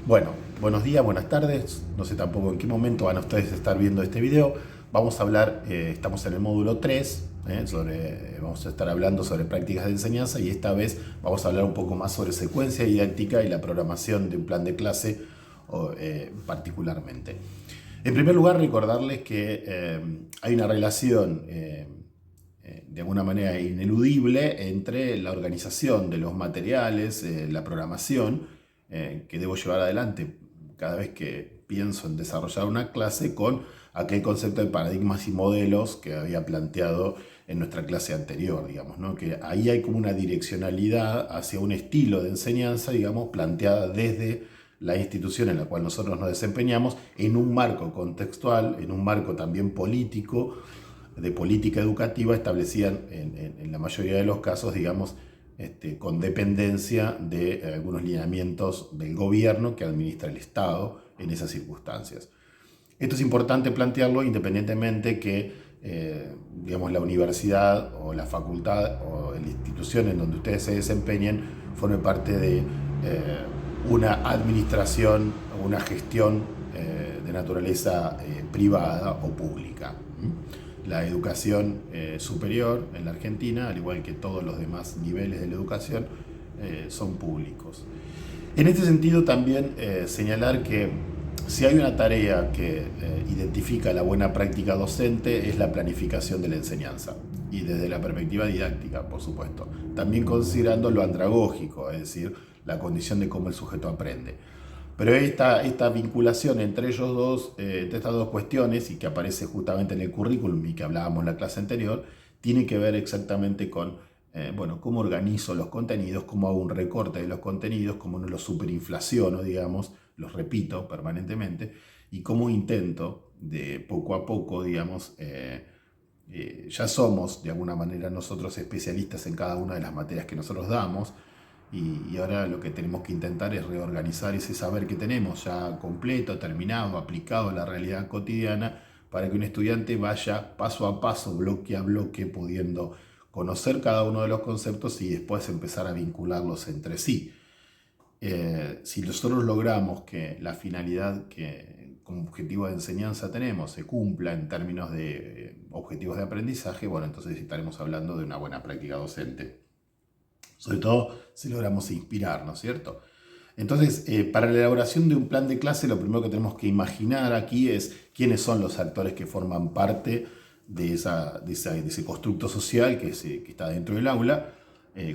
Bueno, buenos días, buenas tardes. No sé tampoco en qué momento van a ustedes estar viendo este video. Vamos a hablar, estamos en el módulo 3, vamos a estar hablando sobre prácticas de enseñanza y esta vez vamos a hablar un poco más sobre secuencia didáctica y la programación de un plan de clase particularmente. En primer lugar, recordarles que hay una relación de alguna manera ineludible entre la organización de los materiales, la programación que debo llevar adelante cada vez que pienso en desarrollar una clase con aquel concepto de paradigmas y modelos que había planteado en nuestra clase anterior, digamos, ¿no? Que ahí hay como una direccionalidad hacia un estilo de enseñanza, digamos, planteada desde la institución en la cual nosotros nos desempeñamos, en un marco contextual, en un marco también político, de política educativa, establecida en la mayoría de los casos, digamos, con dependencia de algunos lineamientos del gobierno que administra el Estado en esas circunstancias. Esto es importante plantearlo independientemente que digamos, la universidad o la facultad o la institución en donde ustedes se desempeñen forme parte de una administración o una gestión de naturaleza privada o pública. La educación superior en la Argentina, al igual que todos los demás niveles de la educación, son públicos. En este sentido también señalar que si hay una tarea que identifica la buena práctica docente es la planificación de la enseñanza y desde la perspectiva didáctica, por supuesto, también considerando lo andragógico, es decir, la condición de cómo el sujeto aprende. Pero esta vinculación entre ellos dos, entre estas dos cuestiones, y que aparece justamente en el currículum y que hablábamos en la clase anterior, tiene que ver exactamente con bueno, cómo organizo los contenidos, cómo hago un recorte de los contenidos, cómo no los superinflaciono, digamos, los repito permanentemente, y cómo intento de poco a poco, digamos, ya somos de alguna manera nosotros especialistas en cada una de las materias que nosotros damos, y ahora lo que tenemos que intentar es reorganizar ese saber que tenemos ya completo, terminado, aplicado a la realidad cotidiana, para que un estudiante vaya paso a paso, bloque a bloque, pudiendo conocer cada uno de los conceptos y después empezar a vincularlos entre sí. Si nosotros logramos que la finalidad que como objetivo de enseñanza tenemos se cumpla en términos de objetivos de aprendizaje, bueno, entonces estaremos hablando de una buena práctica docente. Sobre todo si logramos inspirar, ¿no es cierto? Entonces, para la elaboración de un plan de clase, lo primero que tenemos que imaginar aquí es quiénes son los actores que forman parte de ese constructo social que está dentro del aula,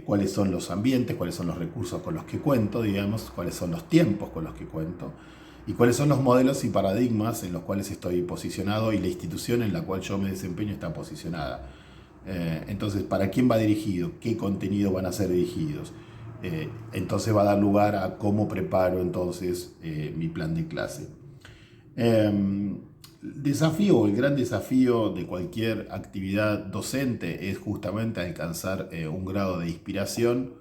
cuáles son los ambientes, cuáles son los recursos con los que cuento, digamos, cuáles son los tiempos con los que cuento, y cuáles son los modelos y paradigmas en los cuales estoy posicionado y la institución en la cual yo me desempeño está posicionada. Entonces, ¿para quién va dirigido? ¿Qué contenido van a ser dirigidos? Entonces va a dar lugar a cómo preparo entonces mi plan de clase. El gran desafío de cualquier actividad docente es justamente alcanzar un grado de inspiración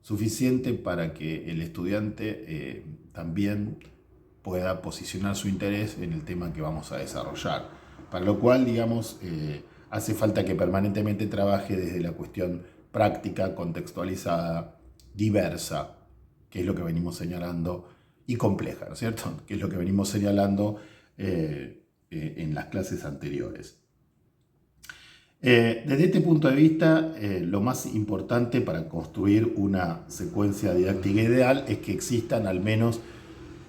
suficiente para que el estudiante también pueda posicionar su interés en el tema que vamos a desarrollar. Para lo cual, digamos, hace falta que permanentemente trabaje desde la cuestión práctica, contextualizada, diversa, que es lo que venimos señalando, y compleja, ¿no es cierto? Que es lo que venimos señalando en las clases anteriores. Desde este punto de vista, lo más importante para construir una secuencia didáctica ideal es que existan al menos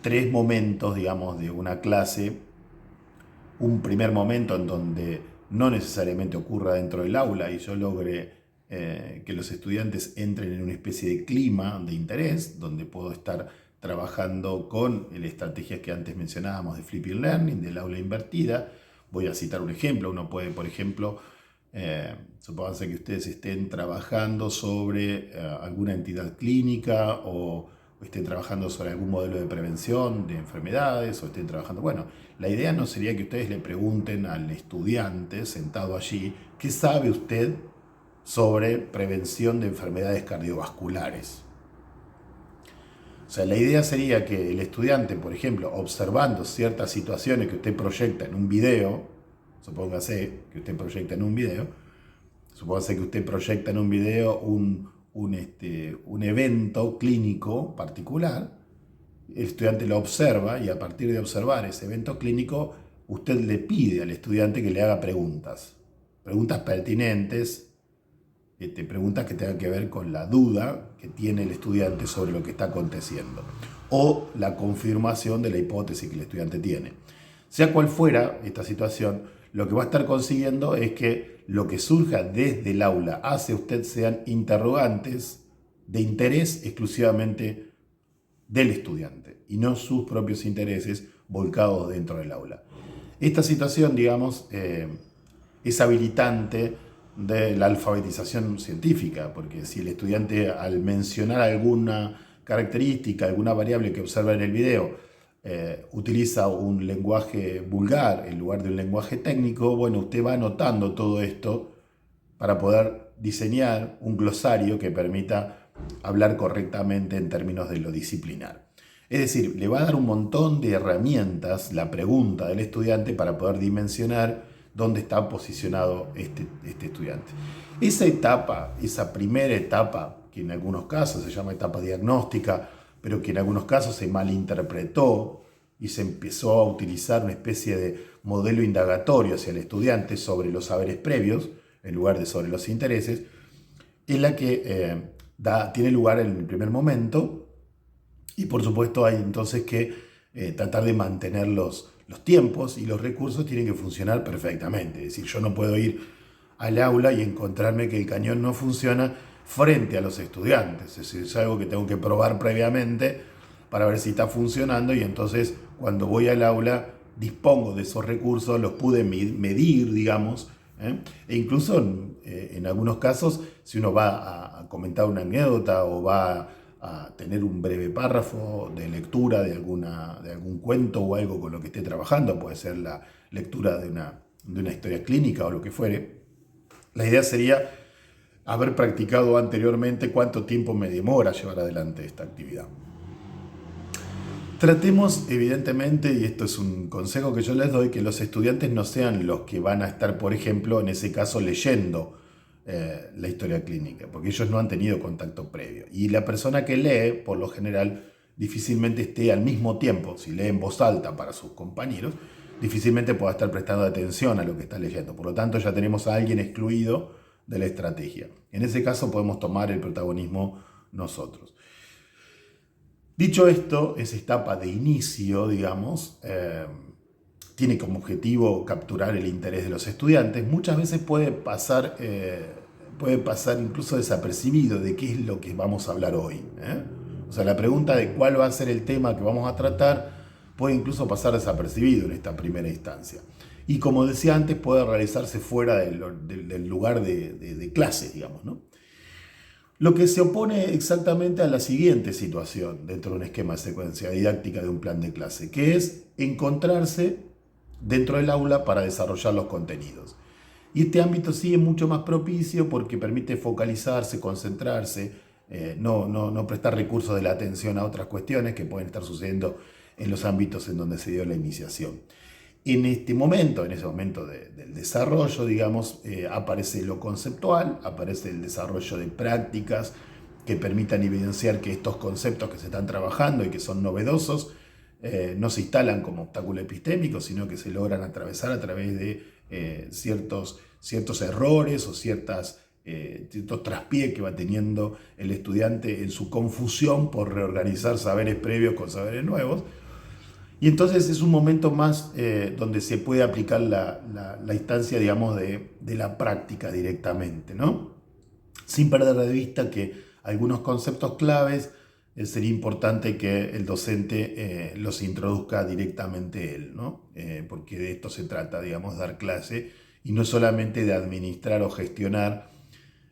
tres momentos, digamos, de una clase. Un primer momento en donde no necesariamente ocurra dentro del aula y yo logre que los estudiantes entren en una especie de clima de interés, donde puedo estar trabajando con las estrategias que antes mencionábamos de flipping learning, del aula invertida. Voy a citar un ejemplo. Uno puede, por ejemplo, supónganse que ustedes estén trabajando sobre alguna entidad clínica o estén trabajando sobre algún modelo de prevención de enfermedades o estén trabajando... Bueno, la idea no sería que ustedes le pregunten al estudiante sentado allí, ¿qué sabe usted sobre prevención de enfermedades cardiovasculares? O sea, la idea sería que el estudiante, por ejemplo, observando ciertas situaciones que usted proyecta en un video, supóngase que usted proyecta en un video, supóngase que usted proyecta en un video un evento clínico particular, el estudiante lo observa y a partir de observar ese evento clínico, usted le pide al estudiante que le haga preguntas pertinentes, preguntas que tengan que ver con la duda que tiene el estudiante sobre lo que está aconteciendo o la confirmación de la hipótesis que el estudiante tiene. Sea cual fuera esta situación, lo que va a estar consiguiendo es que lo que surja desde el aula hacia usted sean interrogantes de interés exclusivamente del estudiante y no sus propios intereses volcados dentro del aula. Esta situación, digamos, es habilitante de la alfabetización científica, porque si el estudiante al mencionar alguna característica, alguna variable que observa en el video, utiliza un lenguaje vulgar en lugar de un lenguaje técnico, bueno, usted va anotando todo esto para poder diseñar un glosario que permita hablar correctamente en términos de lo disciplinar. Es decir, le va a dar un montón de herramientas la pregunta del estudiante para poder dimensionar dónde está posicionado este estudiante. Esa etapa, esa primera etapa, que en algunos casos se llama etapa diagnóstica, pero que en algunos casos se malinterpretó y se empezó a utilizar una especie de modelo indagatorio hacia el estudiante sobre los saberes previos, en lugar de sobre los intereses, es la que tiene lugar en el primer momento, y por supuesto hay entonces que tratar de mantener los tiempos, y los recursos tienen que funcionar perfectamente. Es decir, yo no puedo ir al aula y encontrarme que el cañón no funciona frente a los estudiantes. Es decir, es algo que tengo que probar previamente para ver si está funcionando, y entonces cuando voy al aula dispongo de esos recursos, los pude medir, digamos, e incluso en algunos casos, si uno va a comentar una anécdota o va a tener un breve párrafo de lectura de algún cuento o algo con lo que esté trabajando, puede ser la lectura de una historia clínica o lo que fuere, la idea sería haber practicado anteriormente cuánto tiempo me demora llevar adelante esta actividad. Tratemos, evidentemente, y esto es un consejo que yo les doy, que los estudiantes no sean los que van a estar, por ejemplo, en ese caso leyendo la historia clínica, porque ellos no han tenido contacto previo. Y la persona que lee, por lo general, difícilmente esté al mismo tiempo, si lee en voz alta para sus compañeros, difícilmente pueda estar prestando atención a lo que está leyendo. Por lo tanto, ya tenemos a alguien excluido de la estrategia. En ese caso podemos tomar el protagonismo nosotros. Dicho esto, esa etapa de inicio, digamos, tiene como objetivo capturar el interés de los estudiantes. Muchas veces puede pasar incluso desapercibido de qué es lo que vamos a hablar hoy. O sea, la pregunta de cuál va a ser el tema que vamos a tratar puede incluso pasar desapercibido en esta primera instancia. Y como decía antes, puede realizarse fuera del lugar de clase, digamos, ¿no? Lo que se opone exactamente a la siguiente situación dentro de un esquema de secuencia didáctica de un plan de clase, que es encontrarse dentro del aula para desarrollar los contenidos. Y este ámbito sí es mucho más propicio porque permite focalizarse, concentrarse, no prestar recursos de la atención a otras cuestiones que pueden estar sucediendo en los ámbitos en donde se dio la iniciación. En ese momento del desarrollo, digamos, aparece lo conceptual, aparece el desarrollo de prácticas que permitan evidenciar que estos conceptos que se están trabajando y que son novedosos no se instalan como obstáculo epistémico, sino que se logran atravesar a través de ciertos errores o ciertos traspiés que va teniendo el estudiante en su confusión por reorganizar saberes previos con saberes nuevos. Y entonces es un momento más donde se puede aplicar la instancia, digamos, de la práctica directamente, ¿no? Sin perder de vista que algunos conceptos claves sería importante que el docente los introduzca directamente él, ¿no? Porque de esto se trata, digamos, dar clase y no solamente de administrar o gestionar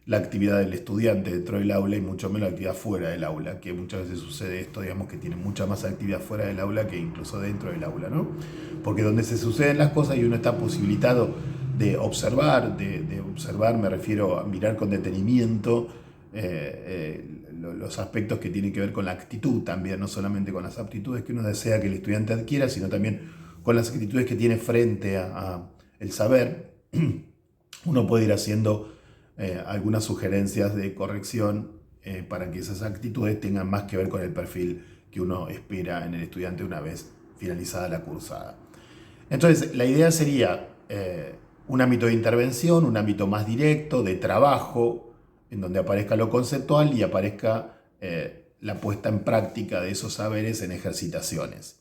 la actividad del estudiante dentro del aula y mucho menos la actividad fuera del aula, que muchas veces sucede esto, digamos, que tiene mucha más actividad fuera del aula que incluso dentro del aula, ¿no? Porque donde se suceden las cosas y uno está posibilitado de observar, me refiero a mirar con detenimiento los aspectos que tienen que ver con la actitud también, no solamente con las aptitudes que uno desea que el estudiante adquiera, sino también con las actitudes que tiene frente a el saber. Uno puede ir haciendo algunas sugerencias de corrección para que esas actitudes tengan más que ver con el perfil que uno espera en el estudiante una vez finalizada la cursada. Entonces, la idea sería un ámbito de intervención, un ámbito más directo, de trabajo, en donde aparezca lo conceptual y aparezca la puesta en práctica de esos saberes en ejercitaciones.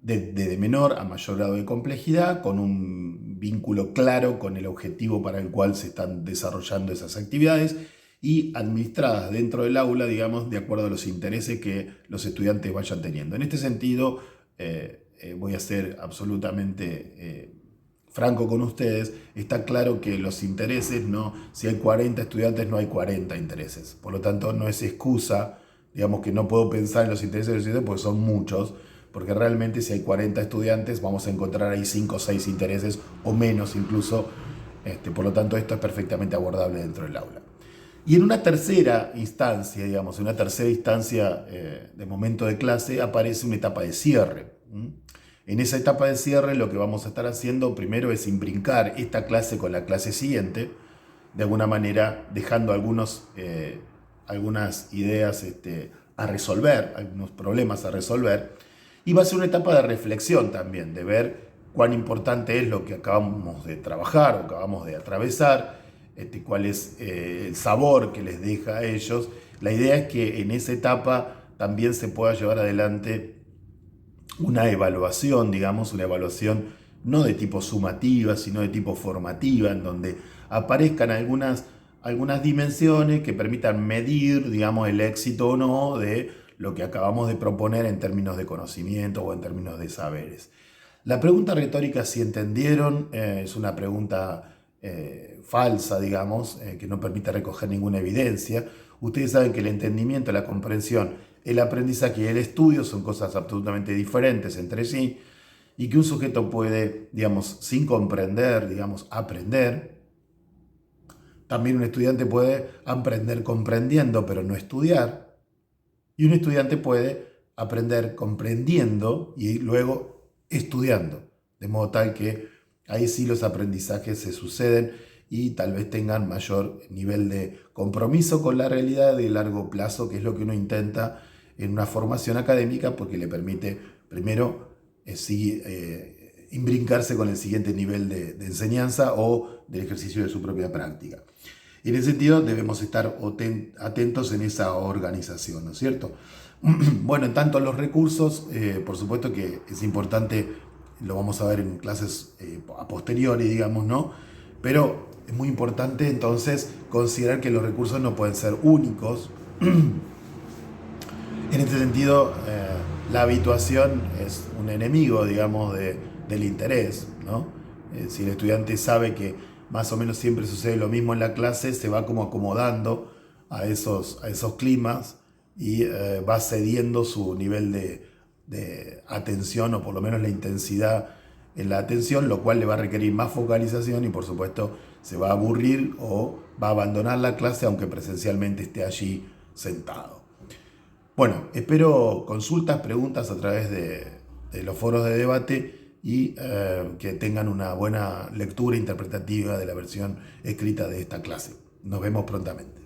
De menor a mayor grado de complejidad, con un vínculo claro con el objetivo para el cual se están desarrollando esas actividades y administradas dentro del aula, digamos, de acuerdo a los intereses que los estudiantes vayan teniendo. En este sentido, voy a ser absolutamente franco con ustedes. Está claro que los intereses, no, si hay 40 estudiantes, no hay 40 intereses. Por lo tanto, no es excusa, digamos, que no puedo pensar en los intereses de los estudiantes porque son muchos, porque realmente si hay 40 estudiantes vamos a encontrar ahí 5 o 6 intereses o menos incluso. Por lo tanto, esto es perfectamente abordable dentro del aula. Y en una tercera instancia, digamos, en una tercera instancia de momento de clase, aparece una etapa de cierre. En esa etapa de cierre lo que vamos a estar haciendo primero es imbrincar esta clase con la clase siguiente, de alguna manera dejando algunas ideas a resolver, algunos problemas a resolver, y va a ser una etapa de reflexión también, de ver cuán importante es lo que acabamos de trabajar o acabamos de atravesar, cuál es el sabor que les deja a ellos. La idea es que en esa etapa también se pueda llevar adelante una evaluación, digamos, una evaluación no de tipo sumativa, sino de tipo formativa, en donde aparezcan algunas dimensiones que permitan medir, digamos, el éxito o no de lo que acabamos de proponer en términos de conocimiento o en términos de saberes. La pregunta retórica, si entendieron, es una pregunta falsa, digamos, que no permite recoger ninguna evidencia. Ustedes saben que el entendimiento, la comprensión, el aprendizaje y el estudio son cosas absolutamente diferentes entre sí, y que un sujeto puede, digamos, sin comprender, digamos, aprender. También un estudiante puede aprender comprendiendo, pero no estudiar. Y un estudiante puede aprender comprendiendo y luego estudiando. De modo tal que ahí sí los aprendizajes se suceden y tal vez tengan mayor nivel de compromiso con la realidad de largo plazo, que es lo que uno intenta en una formación académica, porque le permite primero imbrincarse con el siguiente nivel de enseñanza o del ejercicio de su propia práctica. En ese sentido debemos estar atentos en esa organización, ¿no es cierto? Bueno, en tanto los recursos, por supuesto que es importante, lo vamos a ver en clases a posteriori, digamos, ¿no? Pero es muy importante entonces considerar que los recursos no pueden ser únicos. En este sentido, la habituación es un enemigo, digamos, del interés, ¿no? Si el estudiante sabe que más o menos siempre sucede lo mismo en la clase, se va como acomodando a esos climas y va cediendo su nivel de atención, o por lo menos la intensidad en la atención, lo cual le va a requerir más focalización y por supuesto se va a aburrir o va a abandonar la clase aunque presencialmente esté allí sentado. Bueno, espero consultas, preguntas a través de los foros de debate y que tengan una buena lectura interpretativa de la versión escrita de esta clase. Nos vemos prontamente.